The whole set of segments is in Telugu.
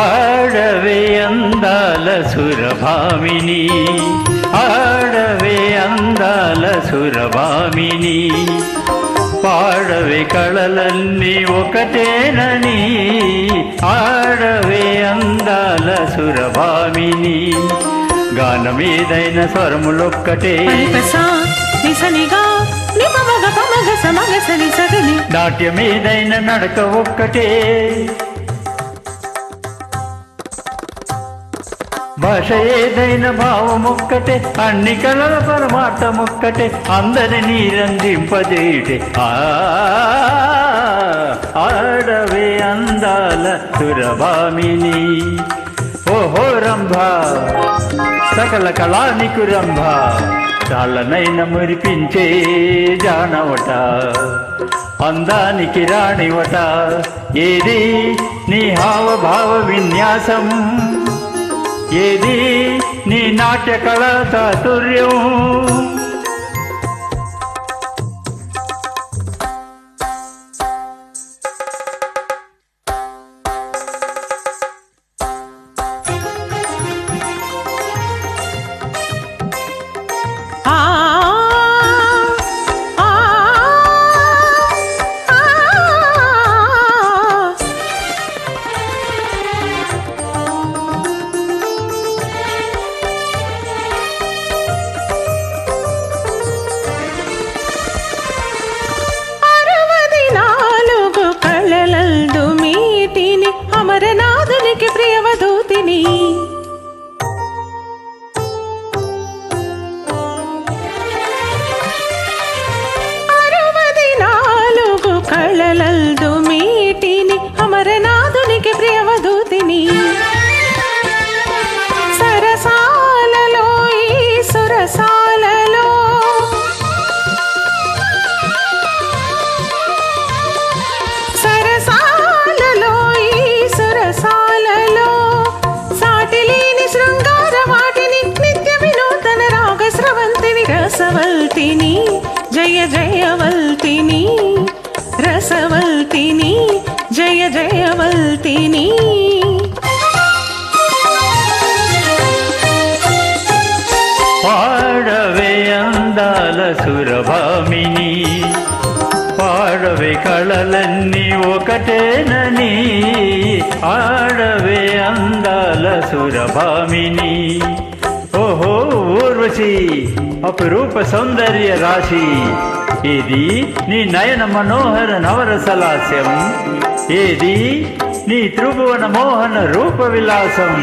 ఆడవే అందాల సురభామిని, ఆడవే అందాల సురభామిని, పాడవే కళలన్నీ ఒకటేనని, ఆడవే అందాల సురభామిని, గానమేదైన స్వరములొక్కటే, నాట్యమేదైన నడక ఒక్కటే, భాష ఏదైన భావమొక్కటే, అన్ని కళల పరమార్థమొక్కటే, అందరినీ రంజింపజేయటే. ఆడవే అందాల సురభామిని, ఓహో రంభ సకల కళానికు రంభ, చాలనైన మురిపించే జానవట, అందానికి రాణివట. ఏది నీ హావభావ విన్యాసం, ఏది నీ నాట్య కళా చాతుర్యం, అమరనాథునికి ప్రియవధూతిని, అరవది నాలుగు కళలల్దు మీటిని, అమరనాథునికి ప్రియవధూతిని, సరసాలలో ఈ సురసాలలో, సరసాలలో ఈ సురసాలలో, సాటిలేని శృంగార వాటిని, నిత్య వినూతన రాగ స్రవంతిని, రసవల్తిని జయ జయవల్తిని, రసవల్తిని జయ జయవల్తిని. పాడవే అందాల సురభామిని, పాడవే కళలన్నీ ఒకటేనని, ఆడవే అందాల సురభామిని. ఓహో ఊర్వశి అపురూప సౌందర్య రాశి, ఏది నీ నయన మనోహర నవరసలాస్యం, ఏది నీ త్రిభువన మోహన రూప విలాసం.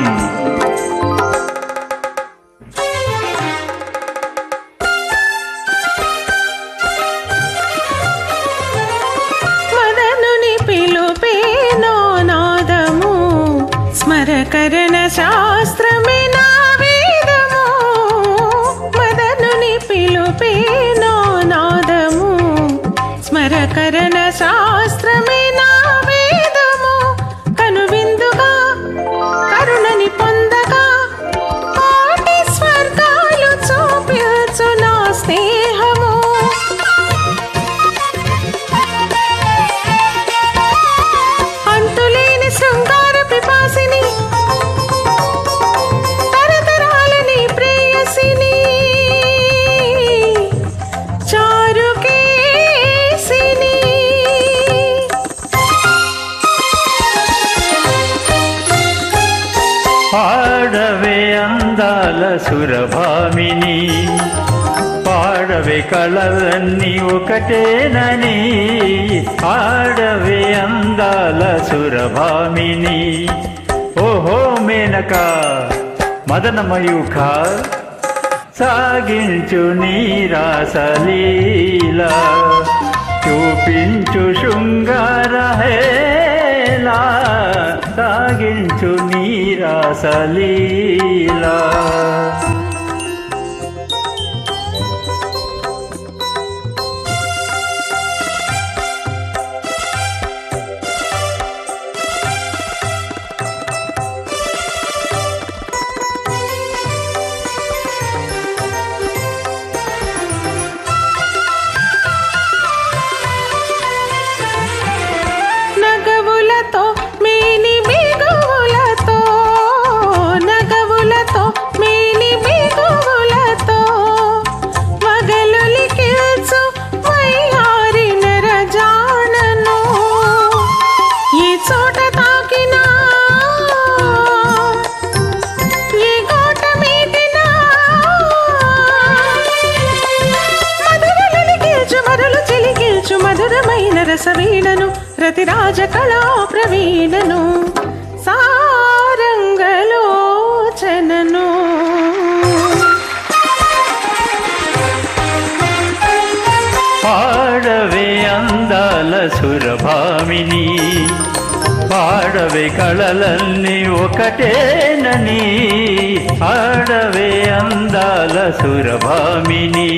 స్మరకరణ శాస్త్రమే నా వేదము, మదనుని పిలుపే నా నాదము, స్మరకరణ శాస్త్రమే నా వేదము, కనువిందుగా కరుణని పొందగా, కోటి స్వర్గాలు చూపించు నా స్నేహము, అంతులేని శృంగార పిపాసిని, తరతరాలని ప్రేయసిని, చారుకేసిని. పాడవే అందాల సురభామిని, పాడవే కళలన్నీ ఒకటేనని, ఆడవే అందాల సురభామిని. ఓహో మేనక మదనమయూఖ, సాగించు నీరాసలీలా, చూపించు శృంగార హేలా, సాగించు నీరాసలీలా. నగవులతో మేని బిగువులతో, సరస వీణను రతిరాజ కళా ప్రవీణను సారంగలోచనను పాడవే అందాల సురభామిని పాడవే కళలన్నీ ఒకటేనని పాడవే అందాల సురభామిని